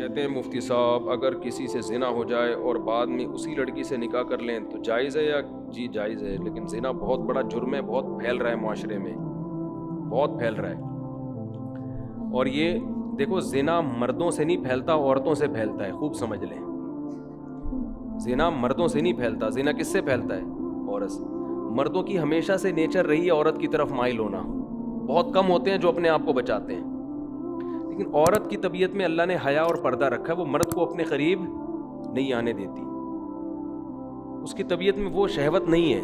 کہتے ہیں مفتی صاحب اگر کسی سے زنا ہو جائے اور بعد میں اسی لڑکی سے نکاح کر لیں تو جائز ہے یا؟ جی جائز ہے، لیکن زنا بہت بڑا جرم ہے، بہت پھیل رہا ہے معاشرے میں، بہت پھیل رہا ہے۔ اور یہ دیکھو زنا مردوں سے نہیں پھیلتا، عورتوں سے پھیلتا ہے، خوب سمجھ لیں۔ زنا مردوں سے نہیں پھیلتا، زنا کس سے پھیلتا ہے؟ عورت سے۔ مردوں کی ہمیشہ سے نیچر رہی ہے عورت کی طرف مائل ہونا، بہت کم ہوتے ہیں جو اپنے آپ کو بچاتے ہیں، لیکن عورت کی طبیعت میں اللہ نے حیا اور پردہ رکھا ہے، وہ مرد کو اپنے قریب نہیں آنے دیتی، اس کی طبیعت میں وہ شہوت نہیں ہے۔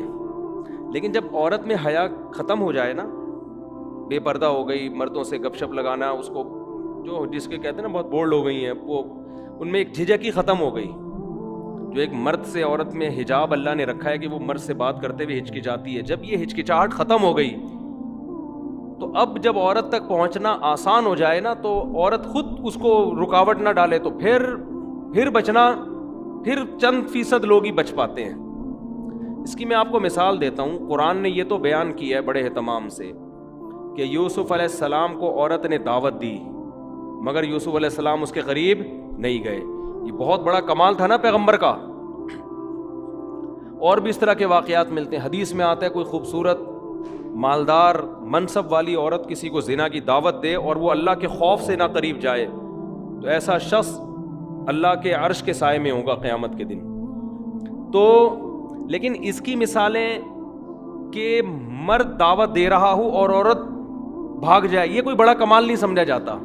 لیکن جب عورت میں حیا ختم ہو جائے نا، بے پردہ ہو گئی، مردوں سے گپ شپ لگانا، اس کو جو جس کے کہتے ہیں نا بہت بولڈ ہو گئی ہیں، وہ ان میں ایک جھجک ہی ختم ہو گئی۔ جو ایک مرد سے عورت میں حجاب اللہ نے رکھا ہے کہ وہ مرد سے بات کرتے ہوئے ہچکچاتی ہے، جب یہ ہچکچاہٹ ختم ہو گئی تو اب جب عورت تک پہنچنا آسان ہو جائے نا، تو عورت خود اس کو رکاوٹ نہ ڈالے تو پھر بچنا، پھر چند فیصد لوگ ہی بچ پاتے ہیں۔ اس کی میں آپ کو مثال دیتا ہوں، قرآن نے یہ تو بیان کیا ہے بڑے اہتمام سے کہ یوسف علیہ السلام کو عورت نے دعوت دی مگر یوسف علیہ السلام اس کے قریب نہیں گئے، یہ بہت بڑا کمال تھا نا پیغمبر کا۔ اور بھی اس طرح کے واقعات ملتے ہیں، حدیث میں آتا ہے کوئی خوبصورت مالدار منصب والی عورت کسی کو زنا کی دعوت دے اور وہ اللہ کے خوف سے نہ قریب جائے تو ایسا شخص اللہ کے عرش کے سائے میں ہوگا قیامت کے دن۔ تو لیکن اس کی مثالیں کہ مرد دعوت دے رہا ہو اور عورت بھاگ جائے، یہ کوئی بڑا کمال نہیں سمجھا جاتا۔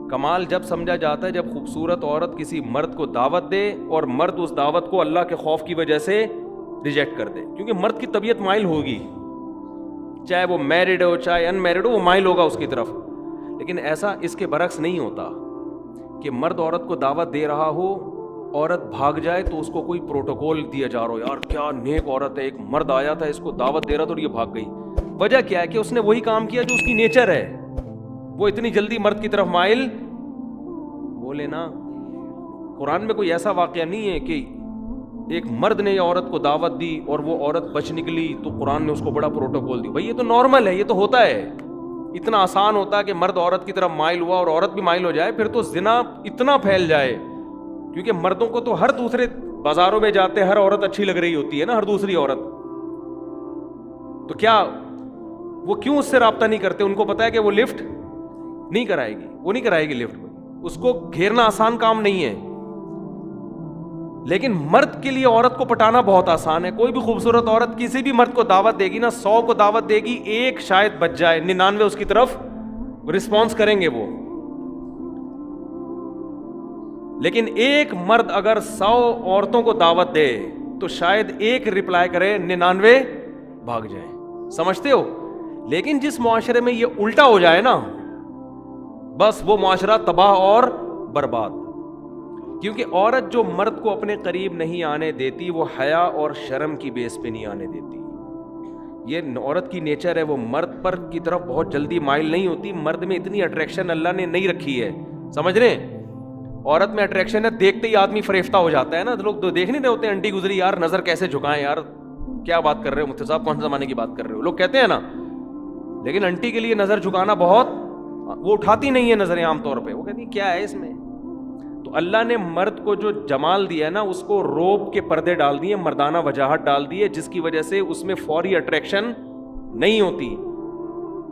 کمال جب سمجھا جاتا ہے جب خوبصورت عورت کسی مرد کو دعوت دے اور مرد اس دعوت کو اللہ کے خوف کی وجہ سے ریجیکٹ کر دے، کیونکہ مرد کی طبیعت مائل ہوگی، چاہے وہ میرڈ ہو چاہے ان میرڈ ہو، وہ مائل ہوگا اس کی طرف۔ لیکن ایسا اس کے برعکس نہیں ہوتا کہ مرد عورت کو دعوت دے رہا ہو، عورت بھاگ جائے تو اس کو کوئی پروٹوکول دیا جا رہا ہو، یار کیا نیک عورت ہے، ایک مرد آیا تھا اس کو دعوت دے رہا تھا اور یہ بھاگ گئی۔ وجہ کیا ہے کہ اس نے وہی کام کیا جو اس کی نیچر ہے، وہ اتنی جلدی مرد کی طرف مائل بولے نا۔ قرآن میں کوئی ایسا واقعہ نہیں ہے کہ ایک مرد نے یا عورت کو دعوت دی اور وہ عورت بچ نکلی تو قرآن نے اس کو بڑا پروٹوکول دی۔ بھائی یہ تو نارمل ہے، یہ تو ہوتا ہے، اتنا آسان ہوتا ہے کہ مرد عورت کی طرف مائل ہوا اور عورت بھی مائل ہو جائے، پھر تو زنا اتنا پھیل جائے، کیونکہ مردوں کو تو ہر دوسرے بازاروں میں جاتے ہر عورت اچھی لگ رہی ہوتی ہے نا، ہر دوسری عورت، تو کیا وہ کیوں اس سے رابطہ نہیں کرتے؟ ان کو پتا ہے کہ وہ لفٹ نہیں کرائے گی، وہ نہیں کرائے گی لفٹ، اس کو گھیرنا آسان کام نہیں ہے۔ لیکن مرد کے لیے عورت کو پٹانا بہت آسان ہے۔ کوئی بھی خوبصورت عورت کسی بھی مرد کو دعوت دے گی نا، 100 کو دعوت دے گی، ایک شاید بچ جائے، 99 اس کی طرف رسپانس کریں گے وہ۔ لیکن ایک مرد اگر 100 عورتوں کو دعوت دے تو شاید ایک رپلائی کرے، 99 بھاگ جائیں، سمجھتے ہو؟ لیکن جس معاشرے میں یہ الٹا ہو جائے نا، بس وہ معاشرہ تباہ اور برباد، کیونکہ عورت جو مرد کو اپنے قریب نہیں آنے دیتی وہ حیا اور شرم کی بیس پہ نہیں آنے دیتی۔ یہ عورت کی نیچر ہے، وہ مرد پر کی طرف بہت جلدی مائل نہیں ہوتی، مرد میں اتنی اٹریکشن اللہ نے نہیں رکھی ہے، سمجھ رہے ہیں؟ عورت میں اٹریکشن ہے، دیکھتے ہی آدمی فریفتہ ہو جاتا ہے نا، لوگ تو دیکھ نہیں رہے ہوتے، انٹی گزری یار نظر کیسے جھکائیں، یار کیا بات کر رہے ہو مفتی صاحب، کون سے زمانے کی بات کر رہے ہو، لوگ کہتے ہیں نا۔ لیکن انٹی کے لیے نظر جھکانا بہت، وہ اٹھاتی نہیں ہے نظریں عام طور پہ، وہ کہتی کیا ہے اس میں۔ تو اللہ نے مرد کو جو جمال دیا ہے نا، اس کو روب کے پردے ڈال دیے، مردانہ وجاہت ڈال دی ہے، جس کی وجہ سے اس میں فوری اٹریکشن نہیں ہوتی۔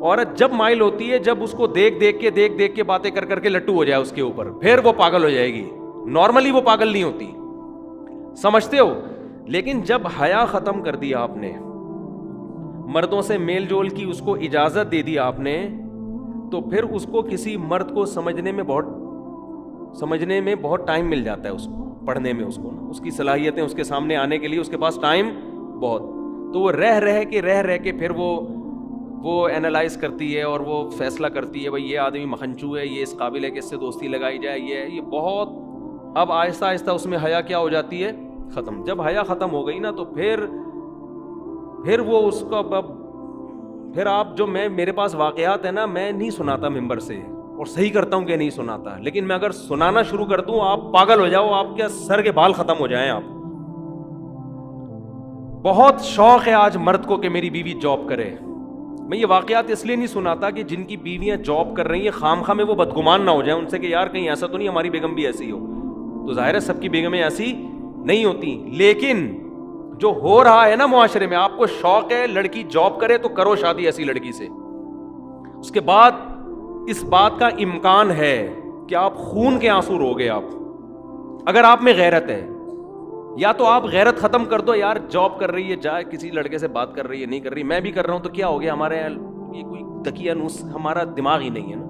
عورت جب مائل ہوتی ہے جب اس کو دیکھ دیکھ کے باتیں کر کے لٹو ہو جائے اس کے اوپر، پھر وہ پاگل ہو جائے گی، نارملی وہ پاگل نہیں ہوتی، سمجھتے ہو؟ لیکن جب حیا ختم کر دیا آپ نے، مردوں سے میل جول کی اس کو اجازت دے دی آپ نے، تو پھر اس کو کسی مرد کو سمجھنے میں بہت ٹائم مل جاتا ہے، اس کو پڑھنے میں، اس کو اس کی صلاحیتیں اس کے سامنے آنے کے لیے اس کے پاس ٹائم بہت، تو وہ رہ کے پھر وہ اینالائز کرتی ہے اور وہ فیصلہ کرتی ہے بھائی یہ آدمی مکھنچو ہے، یہ اس قابل ہے کہ اس سے دوستی لگائی جائے، یہ بہت، اب آہستہ آہستہ اس میں حیا کیا ہو جاتی ہے؟ ختم۔ جب حیا ختم ہو گئی نا تو پھر وہ اس کا پھر آپ جو میرے پاس واقعات ہیں نا، میں نہیں سناتا ممبر سے، اور صحیح کرتا ہوں کہ نہیں سناتا، لیکن میں اگر سنانا شروع کر دوں آپ پاگل ہو جاؤ، آپ کے سر کے بال ختم ہو جائیں۔ آپ بہت شوق ہے آج مرد کو کہ میری بیوی جاب کرے، میں یہ واقعات اس لیے نہیں سناتا کہ جن کی بیویاں جاب کر رہی ہیں خام خواہ میں وہ بدگمان نہ ہو جائیں ان سے کہ یار کہیں ایسا تو نہیں ہماری بیگم بھی ایسی ہو. تو ظاہر ہے سب کی بیگمیں ایسی نہیں ہوتی, لیکن جو ہو رہا ہے نا معاشرے میں, آپ کو شوق ہے لڑکی جاب کرے تو کرو شادی ایسی لڑکی سے. اس کے بعد اس بات کا امکان ہے کہ آپ خون کے آنسو روگے. آپ اگر آپ میں غیرت ہے, یا تو آپ غیرت ختم کر دو, یار جاب کر رہی ہے جائے کسی لڑکے سے بات کر رہی ہے نہیں کر رہی, میں بھی کر رہا ہوں تو کیا ہو گیا, ہمارے یہ کوئی تکیہ نوس ہمارا دماغ ہی نہیں ہے نا.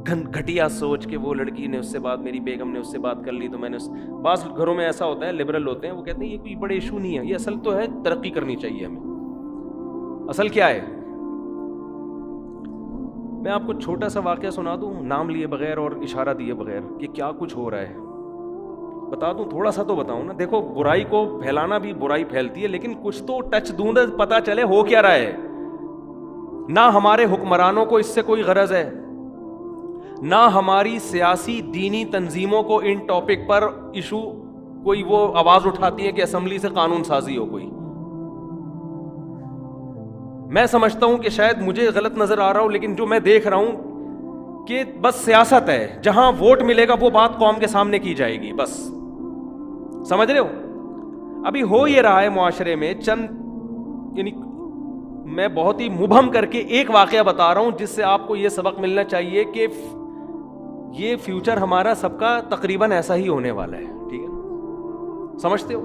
گھٹیا سوچ کہ وہ لڑکی نے اس سے بات, میری بیگم نے اس سے بات کر لی تو میں نے بعض گھروں میں ایسا ہوتا ہے, لبرل ہوتے ہیں, وہ کہتے ہیں یہ کوئی بڑے ایشو نہیں ہے, یہ اصل تو ہے ترقی کرنی چاہیے ہمیں. اصل کیا ہے؟ میں آپ کو چھوٹا سا واقعہ سنا دوں نام لیے بغیر اور اشارہ دیے بغیر کہ کیا کچھ ہو رہا ہے, بتا دوں تھوڑا سا تو بتاؤں نا. دیکھو برائی کو پھیلانا بھی برائی پھیلتی ہے, لیکن کچھ تو ٹچ دوں پتا چلے ہو کیا رہا ہے. نہ ہمارے حکمرانوں کو اس سے کوئی غرض ہے, نہ ہماری سیاسی دینی تنظیموں کو ان ٹاپک پر ایشو کوئی وہ آواز اٹھاتی ہے کہ اسمبلی سے قانون سازی ہو کوئی. میں سمجھتا ہوں کہ شاید مجھے غلط نظر آ رہا ہوں, لیکن جو میں دیکھ رہا ہوں کہ بس سیاست ہے, جہاں ووٹ ملے گا وہ بات قوم کے سامنے کی جائے گی بس. سمجھ رہے ہو؟ ابھی ہو یہ رہا ہے معاشرے میں چند, یعنی میں بہت ہی مبہم کر کے ایک واقعہ بتا رہا ہوں جس سے آپ کو یہ سبق ملنا چاہیے کہ یہ فیوچر ہمارا سب کا تقریباً ایسا ہی ہونے والا ہے. ٹھیک ہے, سمجھتے ہو؟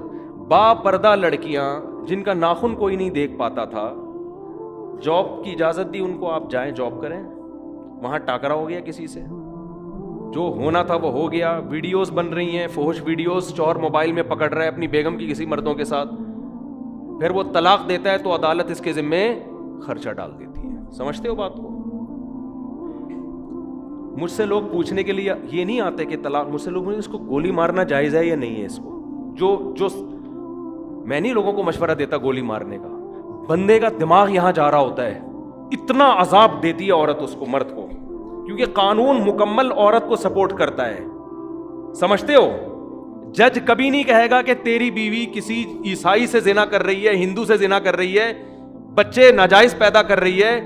با پردہ لڑکیاں جن کا ناخن کوئی نہیں دیکھ پاتا تھا, جاب کی اجازت دی ان کو, آپ جائیں جاب کریں, وہاں ٹاکرا ہو گیا کسی سے, جو ہونا تھا وہ ہو گیا. ویڈیوز بن رہی ہیں فحش ویڈیوز, شوہر موبائل میں پکڑ رہا ہے اپنی بیگم کی کسی مردوں کے ساتھ, پھر وہ طلاق دیتا ہے تو عدالت اس کے ذمے خرچہ ڈال دیتی ہے. سمجھتے ہو بات کو؟ مجھ سے لوگ پوچھنے کے لیے یہ نہیں آتے کہ طلاق, مجھ سے لوگ اس کو گولی مارنا جائز ہے یا نہیں ہے. اس کو جو میں نہیں لوگوں کو مشورہ دیتا گولی مارنے کا, بندے کا دماغ یہاں جا رہا ہوتا ہے, اتنا عذاب دیتی ہے عورت اس کو, مرد کو, کیونکہ قانون مکمل عورت کو سپورٹ کرتا ہے. سمجھتے ہو؟ جج کبھی نہیں کہے گا کہ تیری بیوی کسی عیسائی سے زنا کر رہی ہے, ہندو سے زنا کر رہی ہے, بچے ناجائز پیدا کر رہی ہے,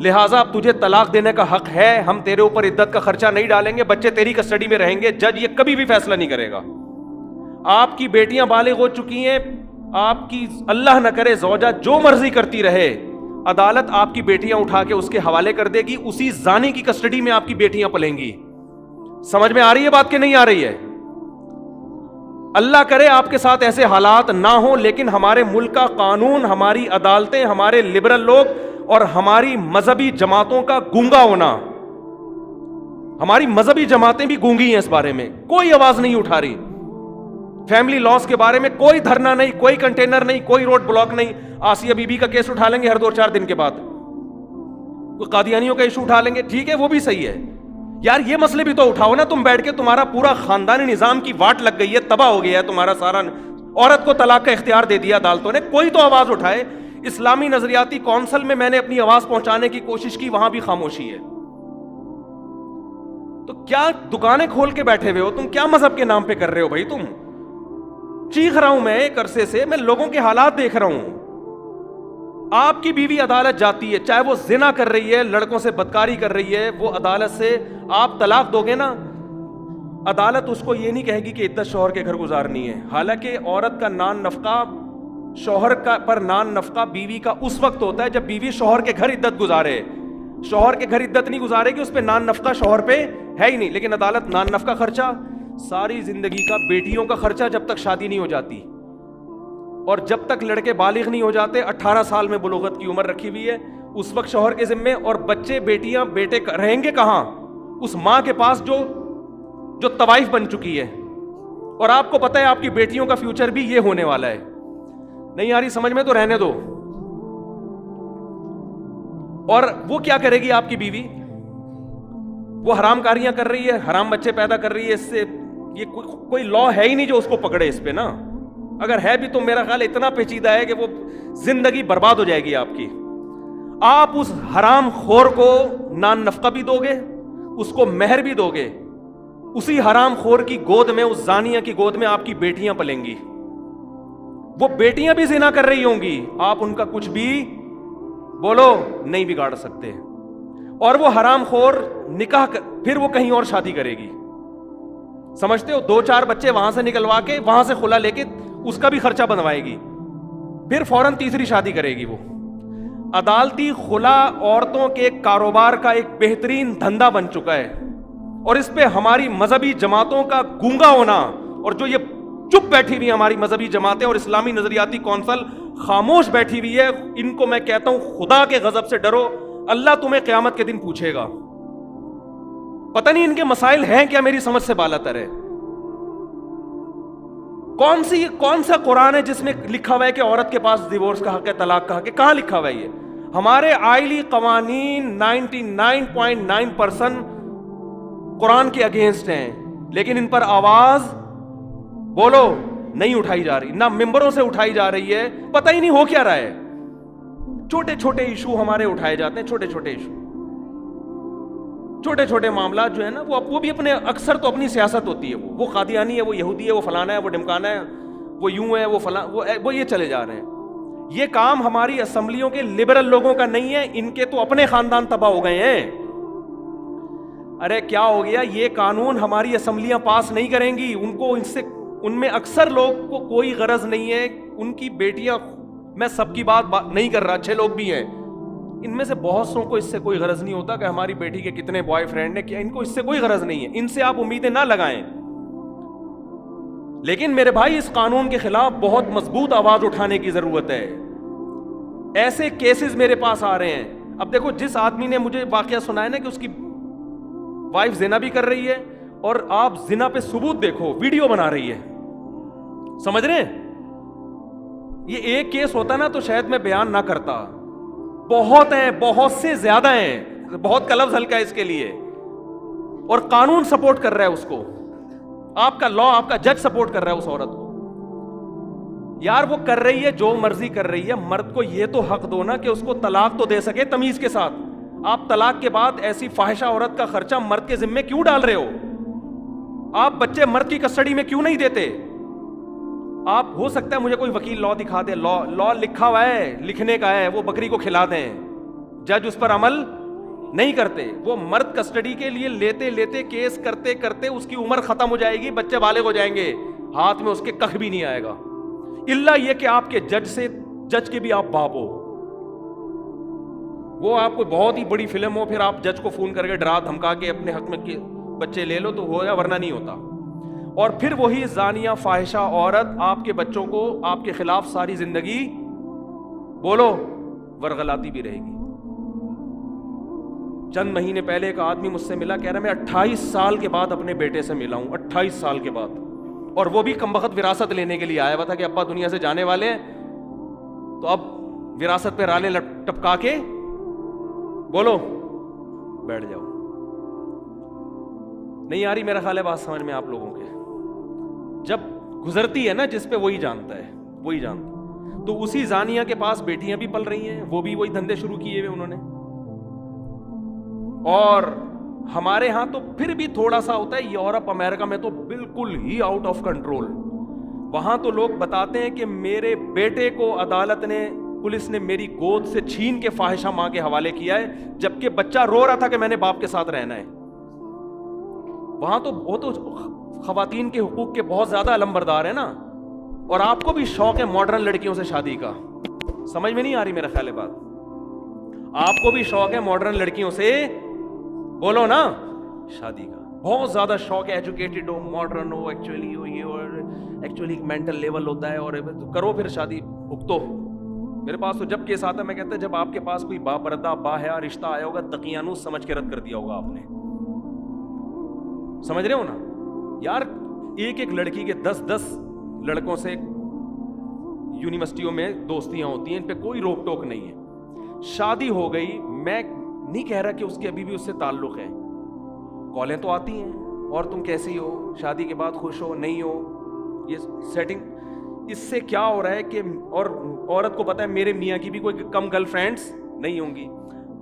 لہٰذا تجھے طلاق دینے کا حق ہے, ہم تیرے اوپر عدت کا خرچہ نہیں ڈالیں گے, بچے تیری کسٹڈی میں رہیں گے. جج یہ کبھی بھی فیصلہ نہیں کرے گا. آپ کی بیٹیاں بالغ ہو چکی ہیں, آپ کی اللہ نہ کرے زوجہ جو مرضی کرتی رہے, عدالت آپ کی بیٹیاں اٹھا کے اس کے حوالے کر دے گی, اسی زانی کی کسٹڈی میں آپ کی بیٹیاں پلیں گی. سمجھ میں آ رہی ہے بات کہ نہیں آ رہی ہے؟ اللہ کرے آپ کے ساتھ ایسے حالات نہ ہوں, لیکن ہمارے ملک کا قانون, ہماری عدالتیں, ہمارے لبرل لوگ اور ہماری مذہبی جماعتوں کا گونگا ہونا, ہماری مذہبی جماعتیں بھی گونگی ہیں اس بارے میں, کوئی آواز نہیں اٹھا رہی. فیملی لاس کے بارے میں کوئی دھرنا نہیں, کوئی کنٹینر نہیں, کوئی روڈ بلاک نہیں. آسیہ بی بی کا کیس اٹھا لیں گے ہر 2-4 دن کے بعد, کوئی قادیانیوں کا ایشو اٹھا لیں گے, ٹھیک ہے وہ بھی صحیح ہے. یار یہ مسئلے بھی تو اٹھاؤ نا تم بیٹھ کے, تمہارا پورا خاندانی نظام کی واٹ لگ گئی ہے, تباہ ہو گیا ہے تمہارا سارا, عورت کو طلاق کا اختیار دے دیا عدالتوں نے, کوئی تو آواز اٹھائے. اسلامی نظریاتی کونسل میں میں نے اپنی آواز پہنچانے کی کوشش کی, وہاں بھی خاموشی ہے. تو کیا دکانیں کھول کے بیٹھے ہوئے ہو تم, کیا مذہب کے نام پہ کر رہے ہو بھائی تم؟ چیخ رہا ہوں میں ایک عرصے سے, میں لوگوں کے حالات دیکھ رہا ہوں. آپ کی بیوی عدالت جاتی ہے, چاہے وہ زنا کر رہی ہے, لڑکوں سے بدکاری کر رہی ہے, وہ عدالت سے آپ طلاق دو گے نا, عدالت اس کو یہ نہیں کہے گی کہ عدت شوہر کے گھر گزارنی ہے. حالانکہ عورت کا نان نفقہ, شوہر کا پر نان نفقہ بیوی کا اس وقت ہوتا ہے جب بیوی شوہر کے گھر عدت گزارے. شوہر کے گھر عدت نہیں گزارے گی, اس پہ نان نفقہ شوہر پہ ہے ہی نہیں. لیکن عدالت نان نفقہ خرچہ, ساری زندگی کا بیٹیوں کا خرچہ جب تک شادی نہیں ہو جاتی, اور جب تک لڑکے بالغ نہیں ہو جاتے, 18 سال میں بلوغت کی عمر رکھی ہوئی ہے, اس وقت شوہر کے ذمے. اور بچے بیٹیاں بیٹے رہیں گے کہاں؟ اس ماں کے پاس جو طوائف بن چکی ہے. اور آپ کو پتہ ہے آپ کی بیٹیوں کا فیوچر بھی یہ ہونے والا ہے. نہیں آ رہی سمجھ میں تو رہنے دو. اور وہ کیا کرے گی آپ کی بیوی؟ وہ حرام کاریاں کر رہی ہے, حرام بچے پیدا کر رہی ہے, اس سے یہ کوئی لا ہے ہی نہیں جو اس کو پکڑے اس پہ نا. اگر ہے بھی تو میرا خیال اتنا پیچیدہ ہے کہ وہ زندگی برباد ہو جائے گی آپ کی. آپ اس حرام خور کو نان نفقہ بھی دو گے, اس کو مہر بھی دو گے, اسی حرام خور کی گود میں, اس زانیہ کی گود میں آپ کی بیٹیاں پلیں گی. وہ بیٹیاں بھی زنا کر رہی ہوں گی, آپ ان کا کچھ بھی بولو نہیں بگاڑ سکتے. اور وہ حرام خور نکاح پھر وہ کہیں اور شادی کرے گی, سمجھتے ہو, 2-4 بچے وہاں سے نکلوا کے وہاں سے خلا لے کے اس کا بھی خرچہ بنوائے گی, پھر فوراً تیسری شادی کرے گی. وہ عدالتی خلا عورتوں کے کاروبار کا ایک بہترین دھندا بن چکا ہے, اور اس پہ ہماری مذہبی جماعتوں کا گونگا ہونا, اور جو یہ چپ بیٹھی ہوئی ہماری مذہبی جماعتیں اور اسلامی نظریاتی کونسل خاموش بیٹھی ہوئی ہے, ان کو میں کہتا ہوں خدا کے غضب سے ڈرو, اللہ تمہیں قیامت کے دن پوچھے گا. پتہ نہیں ان کے مسائل ہیں کیا, میری سمجھ سے بالاتر ہے. کون سا قرآن ہے جس میں لکھا ہوا ہے کہ عورت کے پاس ڈیورس کا حق ہے, طلاق کا حق ہے؟ کہاں لکھا ہوا ہے یہ؟ ہمارے آئلی قوانین 99.9% قرآن کے اگینسٹ ہیں, لیکن ان پر آواز بولو نہیں اٹھائی جا رہی, نہ ممبروں سے اٹھائی جا رہی ہے. پتہ ہی نہیں ہو کیا رہا ہے. چھوٹے چھوٹے ایشو ہمارے اٹھائے جاتے ہیں, چھوٹے چھوٹے ایشو, چھوٹے چھوٹے معاملات جو ہے نا, وہ بھی اپنے اکثر تو اپنی سیاست ہوتی ہے. وہ قادیانی ہے, وہ یہودی ہے, وہ فلانا ہے, وہ ڈمکانا ہے, وہ یوں ہے, وہ فلاں, وہ یہ چلے جا رہے ہیں. یہ کام ہماری اسمبلیوں کے لبرل لوگوں کا نہیں ہے, ان کے تو اپنے خاندان تباہ ہو گئے ہیں. ارے کیا ہو گیا, یہ قانون ہماری اسمبلیاں پاس نہیں کریں گی. ان میں اکثر لوگ کو کوئی غرض نہیں ہے, ان کی بیٹیاں, میں سب کی بات نہیں کر رہا, اچھے لوگ بھی ہیں, ان میں سے بہت سو کو اس سے کوئی غرض نہیں ہوتا کہ ہماری بیٹی کے کتنے بوائے فرینڈ ہیں, کیا ان کو اس سے کوئی غرض نہیں ہے. ان سے آپ امیدیں نہ لگائیں. لیکن میرے بھائی, اس قانون کے خلاف بہت مضبوط آواز اٹھانے کی ضرورت ہے. ایسے کیسز میرے پاس آ رہے ہیں. اب دیکھو, جس آدمی نے مجھے واقعہ سنایا نا کہ اس کی وائف زنا بھی کر رہی ہے, اور آپ زنا پہ ثبوت دیکھو, ویڈیو بنا رہی ہے, سمجھ رہے ہیں؟ یہ ایک کیس ہوتا نا تو شاید میں بیان نہ کرتا. بہت ہیں, بہت سے زیادہ ہیں, بہت کا لفظ ہلکا ہے اس کے لیے, اور قانون سپورٹ کر رہا ہے اس کو. آپ کا لا, آپ کا جج سپورٹ کر رہا ہے اس عورت کو. یار وہ کر رہی ہے, جو مرضی کر رہی ہے, مرد کو یہ تو حق دو نا کہ اس کو طلاق تو دے سکے تمیز کے ساتھ. آپ طلاق کے بعد ایسی فاحشہ عورت کا خرچہ مرد کے ذمے کیوں ڈال رہے ہو؟ آپ بچے مرد کی کسٹڈی میں کیوں نہیں دیتے؟ آپ, ہو سکتا ہے مجھے کوئی وکیل لا دکھا دے, لا لکھا ہوا ہے, لکھنے کا ہے, وہ بکری کو کھلا دیں, جج اس پر عمل نہیں کرتے. وہ مرد کسٹڈی کے لیے لیتے لیتے, کیس کرتے کرتے اس کی عمر ختم ہو جائے گی, بچے بالغ ہو جائیں گے, ہاتھ میں اس کے کخ بھی نہیں آئے گا, الا یہ کہ آپ کے جج کے بھی آپ باپ ہو. وہ آپ کو بہت ہی بڑی فلم ہو, پھر آپ جج کو فون کر کے ڈرا دھمکا کے اپنے حق میں بچے لے لو تو ہو جائے, ورنہ نہیں ہوتا. اور پھر وہی زانیہ فاحشہ عورت آپ کے بچوں کو آپ کے خلاف ساری زندگی بولو ورغلاتی بھی رہے گی. چند مہینے پہلے ایک آدمی مجھ سے ملا, کہہ رہا میں 28 سال کے بعد اپنے بیٹے سے ملا ہوں, 28 سال کے بعد, اور وہ بھی کمبخت وراثت لینے کے لیے آیا ہوا تھا کہ ابا دنیا سے جانے والے ہیں, تو اب وراثت پہ رالیں ٹپکا کے بولو بیٹھ جاؤ. نہیں آ رہی میرا خیال ہے بات سمجھ میں آپ لوگوں کے؟ جب گزرتی ہے نا جس پہ, وہی جانتا ہے, وہی جانتا. تو اسی زانیہ کے پاس بیٹیاں بھی پل رہی ہیں, وہ بھی وہی دھندے شروع کیے ہوئے انہوں نے. اور ہمارے ہاں تو پھر بھی تھوڑا سا ہوتا ہے, یورپ امریکہ میں تو بالکل ہی آؤٹ آف کنٹرول. وہاں تو لوگ بتاتے ہیں کہ میرے بیٹے کو عدالت نے, پولیس نے میری گود سے چھین کے فاحشہ ماں کے حوالے کیا ہے, جبکہ بچہ رو رہا تھا کہ میں نے باپ کے ساتھ رہنا ہے. وہاں تو وہ تو خواتین کے حقوق کے بہت زیادہ علمبردار ہیں نا. اور آپ کو بھی شوق ہے ماڈرن لڑکیوں سے شادی کا, سمجھ میں نہیں آ رہی میرا خیال ہے بات؟ آپ کو بھی شوق ہے ماڈرن لڑکیوں سے, بولو نا, شادی کا بہت زیادہ شوق ہے. ایجوکیٹڈ ہو, ماڈرن ہو, ایکچولی ہو, یہ اور ایکچولی مینٹل لیول ہوتا ہے, اور کرو پھر شادی, بھگتو. میرے پاس تو جب کیس آتا ہے میں کہتا ہے جب آپ کے پاس کوئی باپردہ باحیا رشتہ آیا ہوگا, تقیانوس سمجھ کے رد کر دیا ہوگا آپ نے. سمجھ رہے ہو نا یار؟ ایک ایک لڑکی کے 10 لڑکوں سے یونیورسٹیوں میں دوستیاں ہوتی ہیں, ان پہ کوئی روک ٹوک نہیں ہے. شادی ہو گئی, میں نہیں کہہ رہا کہ اس کے ابھی بھی اس سے تعلق ہے, کالیں تو آتی ہیں, اور تم کیسی ہو, شادی کے بعد خوش ہو نہیں ہو, یہ سیٹنگ. اس سے کیا ہو رہا ہے کہ, اور عورت کو پتا ہے میرے میاں کی بھی کوئی کم گرل فرینڈز نہیں ہوں گی.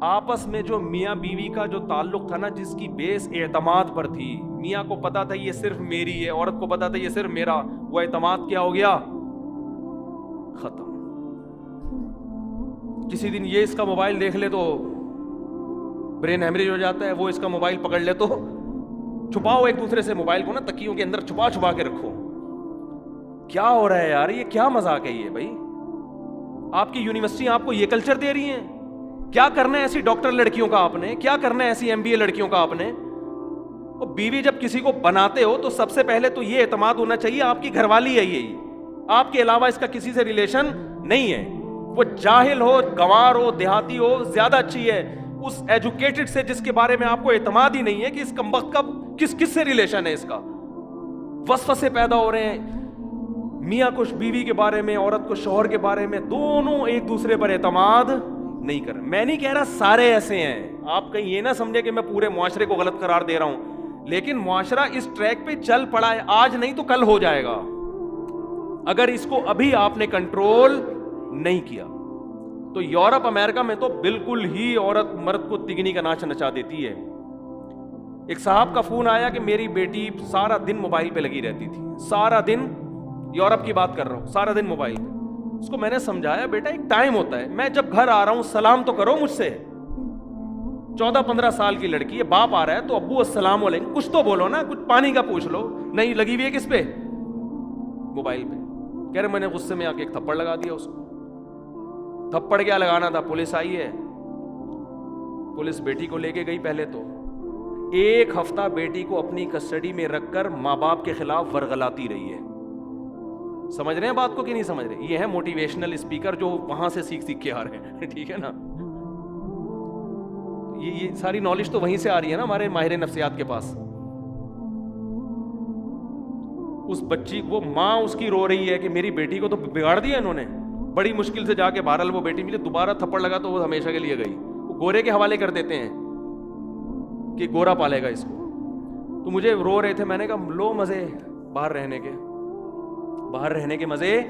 آپس میں جو میاں بیوی کا جو تعلق تھا نا, جس کی بیس اعتماد پر تھی, میاں کو پتا تھا یہ صرف میری ہے, عورت کو پتا تھا یہ صرف میرا, وہ اعتماد کیا ہو گیا, ختم. کسی دن یہ اس کا موبائل دیکھ لے تو برین ہیمریج ہو جاتا ہے, وہ اس کا موبائل پکڑ لے تو چھپاؤ ایک دوسرے سے موبائل کو نا, تکیوں کے اندر چھپا چھپا کے رکھو. کیا ہو رہا ہے یار, یہ کیا مذاق ہے یہ بھائی؟ آپ کی یونیورسٹی آپ کو یہ کلچر دے رہی ہیں؟ کیا کرنا ہے ایسی ڈاکٹر لڑکیوں کا آپ نے, کیا کرنا ہے ایسی MBA لڑکیوں کا آپ نے؟ اور بیوی جب کسی کو بناتے ہو تو سب سے پہلے تو یہ اعتماد ہونا چاہیے آپ کی گھر والی ہے, یہی آپ کے علاوہ اس کا کسی سے ریلیشن نہیں ہے. وہ جاہل ہو, گنوار ہو, دیہاتی ہو, زیادہ اچھی ہے اس ایجوکیٹڈ سے جس کے بارے میں آپ کو اعتماد ہی نہیں ہے کہ اس کمبخت کا کس سے ریلیشن ہے. اس کا وسوسے پیدا ہو رہے ہیں, میاں کو بیوی کے بارے میں, عورت کو شوہر کے بارے میں, دونوں ایک دوسرے پر اعتماد نہیں کر. میں نہیں کہہ رہا سارے ایسے ہیں, آپ کہیں یہ نہ سمجھے کہ میں پورے معاشرے کو غلط قرار دے رہا ہوں, لیکن معاشرہ اس ٹریک پہ چل پڑا ہے, آج نہیں تو کل ہو جائے گا اگر اس کو ابھی آپ نے کنٹرول نہیں کیا. تو یورپ امریکہ میں تو بالکل ہی عورت مرد کو تگنی کا ناچ نچا دیتی ہے. ایک صاحب کا فون آیا کہ میری بیٹی سارا دن موبائل پہ لگی رہتی تھی, سارا دن, یورپ کی بات کر رہا ہوں, سارا دن موبائل پہ. اس کو میں نے سمجھایا بیٹا ایک ٹائم ہوتا ہے, میں جب گھر آ رہا ہوں سلام تو کرو مجھ سے. 14-15 سال کی لڑکی ہے, باپ آ رہا ہے تو ابو السلام علیکم کچھ تو بولو نا, کچھ پانی کا پوچھ لو. نہیں, لگی ہوئی ہے کس پہ؟ موبائل پہ. کہہ رہے میں نے غصے میں آ کے ایک تھپڑ لگا دیا اس کو. تھپڑ کیا لگانا تھا, پولیس آئی ہے, پولیس بیٹی کو لے کے گئی. پہلے تو 1 ہفتہ بیٹی کو اپنی کسٹڈی میں رکھ کر ماں باپ کے خلاف ورغلاتی رہی ہے. سمجھ رہے ہیں بات کو کہ نہیں سمجھ رہے؟ یہ ہے موٹیویشنل اسپیکر جو وہاں سے سیکھ کے آ رہے ہیں, ٹھیک ہے نا. یہ ساری نالج تو وہیں سے آ رہی ہے نا ہمارے ماہر نفسیات کے پاس. اس بچی, وہ ماں اس کی رو رہی ہے کہ میری بیٹی کو تو بگاڑ دیا انہوں نے. بڑی مشکل سے جا کے بہرحال وہ بیٹی ملی, دوبارہ تھپڑ لگا تو وہ ہمیشہ کے لیے گئی. وہ گورے کے حوالے کر دیتے ہیں کہ گورا پالے گا اس کو. تو مجھے رو رہے تھے, میں نے کہا لو مزے باہر رہنے کے, باہر رہنے کے مزے.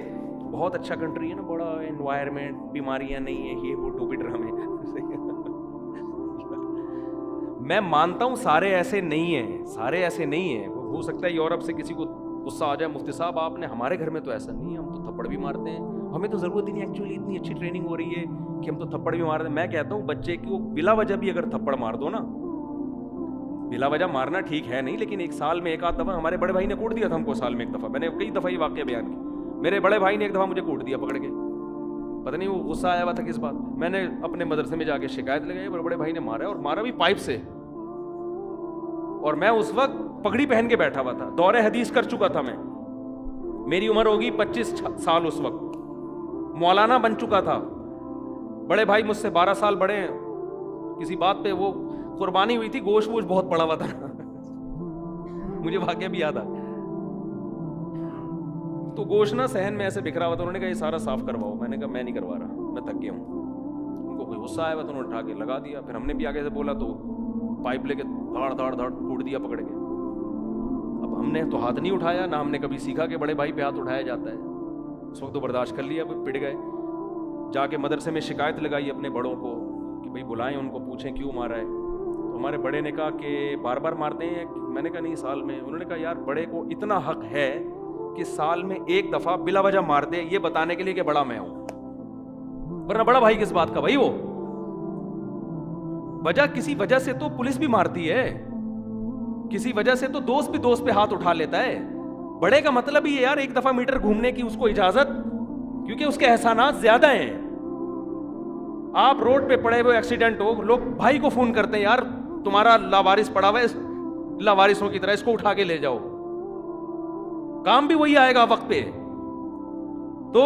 بہت اچھا کنٹری ہے نا, بڑا انوائرمنٹ, بیماریاں نہیں ہیں, یہ وہ ٹوپی ڈرامے. میں مانتا ہوں سارے ایسے نہیں ہیں, سارے ایسے نہیں ہیں. ہو سکتا ہے یورپ سے کسی کو غصہ آ جائے, مفتی صاحب آپ نے, ہمارے گھر میں تو ایسا نہیں ہے, ہم تو تھپڑ بھی مارتے ہیں, ہمیں تو ضرورت ہی نہیں, ایکچولی اتنی اچھی ٹریننگ ہو رہی ہے کہ ہم تو تھپڑ بھی مارتے ہیں. میں کہتا ہوں بچے کو بلا وجہ بھی اگر تھپڑ مار دو نا, بلا وجہ مارنا ٹھیک ہے نہیں, لیکن 1 سال میں 1 آدھ دفعہ, ہمارے بڑے بھائی نے کوٹ دیا تھا ہم کو سال میں 1 دفعہ. میں نے کئی دفعہ یہ واقعہ بیان کیا. میرے بڑے بھائی نے 1 دفعہ مجھے کوٹ دیا پکڑ کے, پتہ نہیں وہ غصہ آیا ہوا تھا کس بات. میں نے اپنے مدرسے میں جا کے شکایت لگائی, بڑے بھائی نے مارا, اور مارا بھی پائپ سے. اور میں اس وقت پگڑی پہن کے بیٹھا ہوا تھا, دور حدیث کر چکا تھا میں, میری عمر ہوگی 25 سال اس وقت, مولانا بن چکا تھا. بڑے بھائی مجھ سے 12 سال بڑے ہیں. کسی بات پہ وہ قربانی ہوئی تھی, گوشت ووشت بہت پڑا ہوا تھا. مجھے واقعہ بھی یاد آ, تو گوشت نا صحن میں ایسے بکھرا ہوا تھا. انہوں نے کہا یہ سارا صاف کرواؤ. میں نے کہا میں نہیں کروا رہا, میں تھک گیا ہوں. ان کو کوئی غصہ آیا ہوا تو انہوں نے اٹھا کے لگا دیا. پھر ہم نے بھی آگے سے بولا تو پائپ لے کے دھاڑ دھاڑ دھاڑ کوٹ دیا پکڑ کے. اب ہم نے تو ہاتھ نہیں اٹھایا, نہ ہم نے کبھی سیکھا کہ بڑے بھائی پہ ہاتھ اٹھایا جاتا ہے. اس وقت تو برداشت کر لیا, پٹ گئے. جا کے مدرسے میں شکایت لگائی اپنے بڑوں کو کہ بھائی بلائیں ان کو, پوچھیں کیوں مارا ہے. تو ہمارے بڑے نے کہا کہ بار بار مارتے ہیں. میں نے کہا نہیں, سال میں. انہوں نے کہا یار بڑے کو اتنا حق ہے کہ سال میں 1 دفعہ بلا وجہ مار دے, یہ بتانے کے لیے کہ بڑا میں ہوں, ورنہ بڑا بھائی کس بات کا بھائی. وہ وجہ کسی وجہ سے تو پولیس بھی مارتی ہے, کسی وجہ سے تو دوست بھی دوست پہ ہاتھ اٹھا لیتا ہے. بڑے کا مطلب یہ یار 1 دفعہ میٹر گھومنے کی اس کو اجازت, کیونکہ اس کے احسانات زیادہ ہیں. آپ روڈ پہ پڑے ہوئے ایکسیڈنٹ ہو, لوگ بھائی کو فون کرتے ہیں یار تمہارا لاوارث پڑا ہوا ہے, لاوارثوں کی طرح اس کو اٹھا کے لے جاؤ. کام بھی وہی آئے گا وقت پہ. تو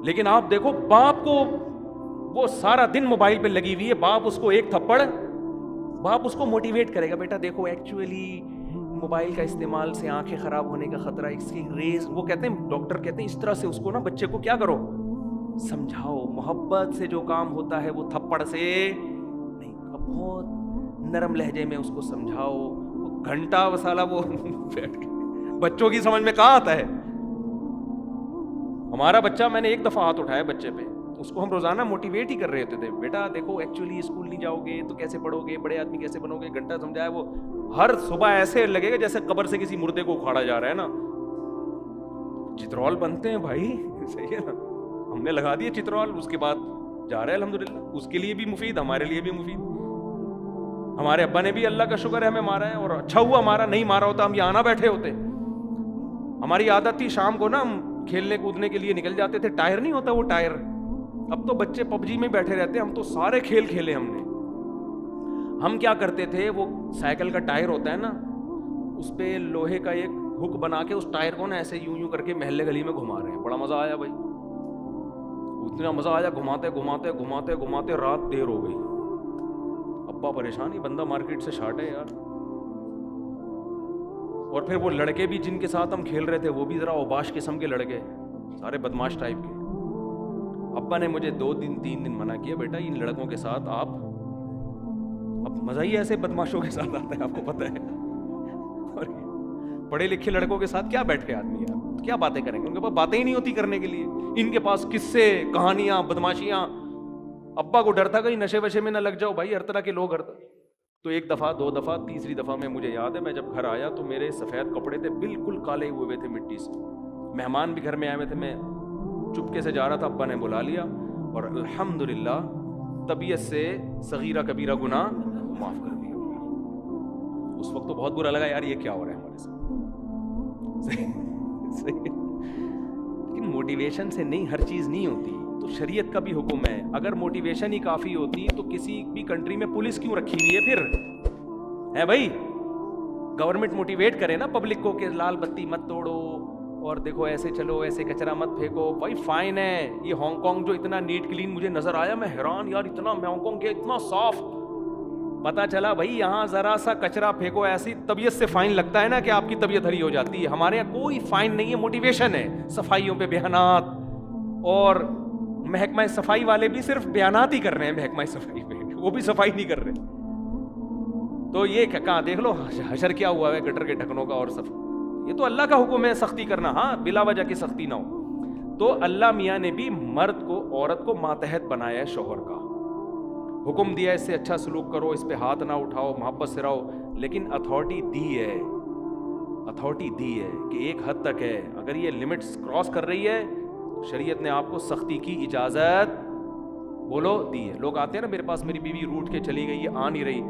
لیکن آپ دیکھو باپ کو, وہ سارا دن موبائل پہ لگی ہوئی ہے, باپ اس کو 1 تھپڑ, باپ اس کو موٹیویٹ کرے گا, بیٹا دیکھو ایکچولی موبائل کا استعمال سے آنکھیں خراب ہونے کا خطرہ, اس کی ریز, وہ کہتے ہیں ڈاکٹر کہتے ہیں اس طرح سے اس کو نا بچے کو کیا کرو, سمجھاؤ. محبت سے جو کام ہوتا ہے وہ تھپڑ سے نہیں, بہت نرم لہجے میں اس کو سمجھاؤ. وہ گھنٹہ وسالہ وہ بچوں کی سمجھ میں کہاں آتا ہے. ہمارا بچہ, میں نے 1 دفعہ ہاتھ اٹھایا بچے پہ, اس کو ہم روزانہ موٹیویٹ ہی کر رہے ہوتے تھے, بیٹا دیکھو ایکچولی اسکول نہیں جاؤ گے تو کیسے پڑھو گے, بڑے آدمی کیسے بنو گے. گھنٹہ سمجھایا. وہ ہر صبح ایسے لگے گا جیسے قبر سے کسی مردے کو اکھاڑا جا رہا ہے نا. چترول بنتے ہیں بھائی, صحیح ہے نا, ہم نے لگا دیا چترال, اس کے بعد جا رہے ہیں الحمدللہ, اس کے لیے بھی مفید, ہمارے لیے بھی مفید. ہمارے ابا نے بھی اللہ کا شکر ہے ہمیں مارا ہے, اور اچھا ہوا مارا, نہیں مارا ہوتا ہم یہاں نہ بیٹھے ہوتے. ہماری عادت تھی شام کو نا ہم کھیلنے کودنے کے لیے نکل جاتے تھے, ٹائر نہیں ہوتا وہ ٹائر, اب تو بچے پب جی میں بیٹھے رہتے ہیں, ہم تو سارے کھیل کھیلے ہم نے. ہم کیا کرتے تھے, وہ سائیکل کا ٹائر ہوتا ہے نا, اس پہ لوہے کا ایک ہک بنا کے اس ٹائر کو نا ایسے یوں یوں کر کے محلے گلی میں گھما رہے ہیں. بڑا مزہ آیا بھائی, اتنا مزہ آیا, گھماتے گھماتے گھماتے گھماتے رات دیر ہو گئی. ابا پریشان, ہی بندہ مارکیٹ سے شارٹ ہے یار. اور پھر وہ لڑکے بھی جن کے ساتھ ہم کھیل رہے تھے وہ بھی ذرا اوباش قسم کے لڑکے, سارے بدماش ٹائپ کے. ابا نے مجھے 2 دن 3 دن منع کیا, بیٹا ان لڑکوں کے ساتھ آپ, اب مزہ ہی ایسے بدماشوں کے ساتھ آتا ہے آپ کو پتہ ہے, اور پڑھے لکھے لڑکوں کے ساتھ کیا بیٹھ کے آدمی یار کیا باتیں کریں گے, ان کے پاس باتیں ہی نہیں ہوتی کرنے کے لیے, ان کے پاس قصے کہانیاں بدماشیاں. ابا کو ڈر تھا کہیں نشے وشے میں نہ لگ جاؤ بھائی, ہر طرح کے لوگ ہر. تو 1 دفعہ 2 دفعہ تیسری دفعہ میں مجھے یاد ہے, میں جب گھر آیا تو میرے سفید کپڑے تھے بالکل کالے ہوئے تھے مٹی سے, مہمان بھی گھر میں آئے ہوئے تھے, میں چپکے سے جا رہا تھا, ابا نے بلا لیا اور الحمدللہ طبیعت سے صغیرہ کبیرہ گناہ معاف کر دیا. اس وقت تو بہت برا لگا یار یہ کیا ہو رہا ہے ہمارے ساتھ. لیکن موٹیویشن سے نہیں ہر چیز نہیں ہوتی, تو شریعت کا بھی حکم ہے, اگر موٹیویشن ہی کافی ہوتی تو کسی بھی کنٹری میں پولیس کیوں رکھی ہوئی ہے پھر, ہے بھائی. گورنمنٹ موٹیویٹ کرے نا پبلک کو کہ لال بتی مت توڑو, اور دیکھو ایسے چلو, ایسے کچرا مت پھینکو. بھائی فائن ہے. یہ ہانگ کانگ جو اتنا نیٹ کلین مجھے نظر آیا, میں حیران یار, اتنا میں ہانگ کانگ گیا اتنا صاف, پتا چلا بھائی یہاں ذرا سا کچرا پھینکو ایسی طبیعت سے فائن لگتا ہے نا کہ آپ کی طبیعت ہری ہو جاتی ہے. ہمارے یہاں کوئی فائن نہیں ہے, موٹیویشن ہے. صفائیوں پہ بیانات, اور محکمہ صفائی والے بھی صرف بیانات ہی کر رہے ہیں محکمہ صفائی پہ, وہ بھی صفائی نہیں کر رہے. تو یہ کہاں دیکھ لو حشر کیا ہوا ہے گٹر کے ڈھکنوں کا, اور یہ تو اللہ کا حکم ہے سختی کرنا, ہاں بلا وجہ کی سختی نہ ہو. تو اللہ میاں نے بھی مرد کو عورت کو ماتحت بنایا ہے شوہر کا, حکم دیا اس سے اچھا سلوک کرو, اس پہ ہاتھ نہ اٹھاؤ, محبت سے رہو, لیکن اتھارٹی دی ہے, اتھارٹی دی ہے کہ ایک حد تک ہے. اگر یہ لمٹس کراس کر رہی ہے شریعت نے آپ کو سختی کی اجازت بولو دی ہے. لوگ آتے ہیں نا میرے پاس, میری بیوی روٹ کے چلی گئی, یہ آ نہیں رہی,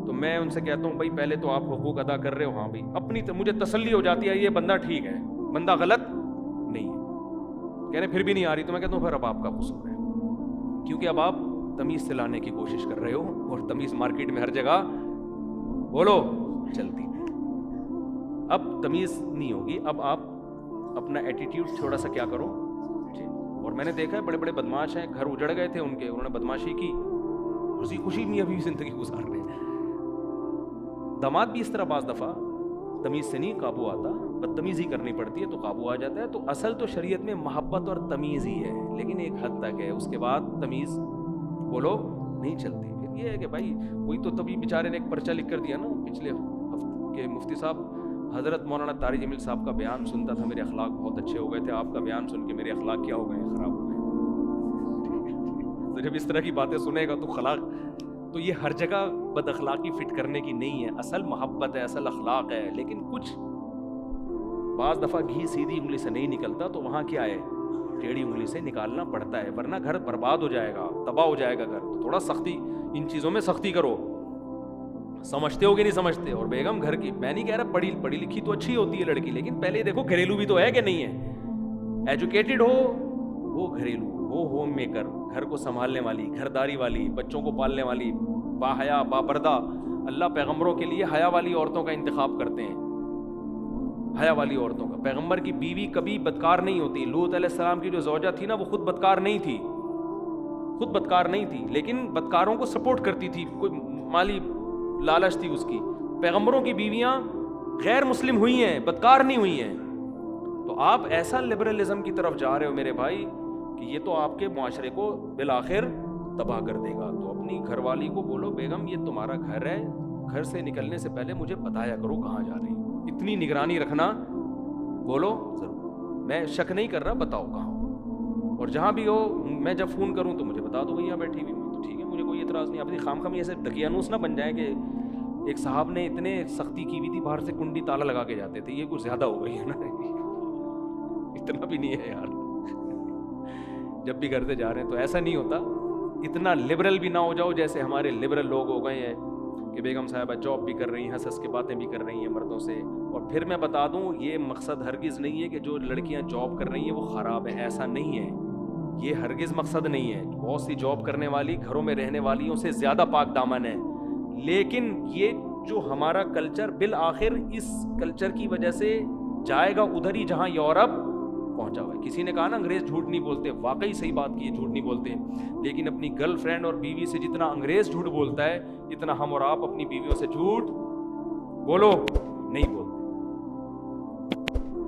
تو میں ان سے کہتا ہوں بھائی پہلے تو آپ حقوق ادا کر رہے ہو, ہاں بھائی اپنی مجھے تسلی ہو جاتی ہے یہ بندہ ٹھیک ہے, بندہ غلط نہیں ہے. کہہ رہے پھر بھی نہیں آ رہی, تو میں کہتا ہوں پھر اب آپ کا قصور ہے, کیونکہ اب آپ تمیز سے لانے کی کوشش کر رہے ہو, اور تمیز مارکیٹ میں ہر جگہ بولو چلتی ہے. اب تمیز نہیں ہوگی, اب آپ اپنا ایٹیٹیوڈ تھوڑا سا کیا کرو. اور میں نے دیکھا ہے بڑے بڑے بدماش ہیں, گھر اجڑ گئے تھے ان کے, انہوں نے بدماشی کی, خوشی خوشی میں ابھی زندگی گزار رہے ہیں. داماد بھی اس طرح بعض دفعہ تمیز سے نہیں قابو آتا, بدتمیزی کرنی پڑتی ہے تو قابو آ جاتا ہے. تو اصل تو شریعت میں محبت اور تمیز ہی ہے, لیکن ایک حد تک ہے, اس کے بعد تمیز بولو نہیں چلتی. پھر یہ ہے کہ بھائی کوئی تو تبھی بیچارے نے ایک پرچہ لکھ کر دیا نا پچھلے ہفتے کے مفتی صاحب, حضرت مولانا طارق جمیل صاحب کا بیان سنتا تھا, میرے اخلاق بہت اچھے ہو گئے تھے, آپ کا بیان سن کے میرے اخلاق کیا ہو گئے, خراب ہو گئے. تو جب اس طرح کی باتیں سنے گا تو اخلاق, تو یہ ہر جگہ بد اخلاقی فٹ کرنے کی نہیں ہے, اصل محبت ہے, اصل اخلاق ہے. لیکن کچھ بعض دفعہ گھی سیدھی انگلی سے نہیں نکلتا, تو وہاں کیا ہے ٹیڑھی انگلی سے نکالنا پڑتا ہے, ورنہ گھر برباد ہو جائے گا, تباہ ہو جائے گا گھر. تو تھوڑا سختی, ان چیزوں میں سختی کرو. سمجھتے ہو کہ نہیں سمجھتے؟ اور بیگم گھر کی, میں نہیں کہہ رہا پڑھی لکھی تو اچھی ہوتی ہے لڑکی, لیکن پہلے دیکھو گھریلو بھی تو ہے کہ نہیں ہے. ایجوکیٹڈ ہو وہ گھریلو, وہ ہوم میکر, گھر کو سنبھالنے والی, گھرداری والی, بچوں کو پالنے والی, با حیا با پردہ. اللہ پیغمبروں کے لیے حیا والی عورتوں کا انتخاب کرتے ہیں, حیا والی عورتوں کا. پیغمبر کی بیوی کبھی بدکار نہیں ہوتی. لوط علیہ السلام کی جو زوجہ تھی نا وہ خود بدکار نہیں تھی, خود بدکار نہیں تھی, لیکن بدکاروں کو سپورٹ کرتی تھی, کوئی مالی لالچ تھی اس کی. پیغمبروں کی بیویاں غیر مسلم ہوئی ہیں, بدکار نہیں ہوئی ہیں. تو آپ ایسا لبرلزم کی طرف جا رہے ہو میرے بھائی کہ یہ تو آپ کے معاشرے کو بالآخر تباہ کر دے گا. تو اپنی گھر والی کو بولو بیگم یہ تمہارا گھر ہے, گھر سے نکلنے سے پہلے مجھے بتایا کرو کہاں جا رہی ہو, اتنی نگرانی رکھنا. بولو ضرور, میں شک نہیں کر رہا, بتاؤ کہاں ہو, اور جہاں بھی ہو میں جب فون کروں تو مجھے بتا دو بھائی یہاں بیٹھی ہوئی ہوں, تو ٹھیک ہے, مجھے کوئی اعتراض نہیں. اپنی خام ایسے دقیانوس نہ بن جائیں کہ ایک صاحب نے اتنے سختی کی ہوئی تھی, باہر سے کنڈی تالا لگا کے جاتے تھے, یہ کچھ زیادہ ہو گئی ہے نا, اتنا بھی نہیں ہے یار. جب بھی گھر سے جا رہے ہیں. تو ایسا نہیں ہوتا, اتنا لبرل بھی نہ ہو جاؤ جیسے ہمارے لبرل لوگ ہو گئے ہیں کہ بیگم صاحبہ جاب بھی کر رہی ہیں, ہنس ہنس کے باتیں بھی کر رہی ہیں مردوں سے. اور پھر میں بتا دوں, یہ مقصد ہرگز نہیں ہے کہ جو لڑکیاں جاب کر رہی ہیں وہ خراب ہیں, ایسا نہیں ہے, یہ ہرگز مقصد نہیں ہے. بہت سی جاب کرنے والی گھروں میں رہنے والیوں سے زیادہ پاک دامن ہے. لیکن یہ جو ہمارا کلچر بالآخر اس کلچر کی وجہ سے جائے گا ادھر ہی جہاں یورپ پہنچا ہوا ہے. کسی نے کہا نا انگریز جھوٹ نہیں بولتے, واقعی صحیح بات کی ہے, جھوٹ نہیں بولتے. لیکن اپنی گرل فرینڈ اور بیوی سے جتنا انگریز جھوٹ بولتا ہے اتنا ہم اور آپ اپنی بیویوں سے جھوٹ بولو نہیں بولتے.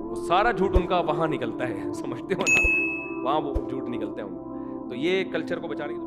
وہ سارا جھوٹ ان کا وہاں نکلتا ہے, سمجھتے ہو نا, وہاں وہ جھوٹ نکلتا ہے ان. تو یہ کلچر کو بچانے کی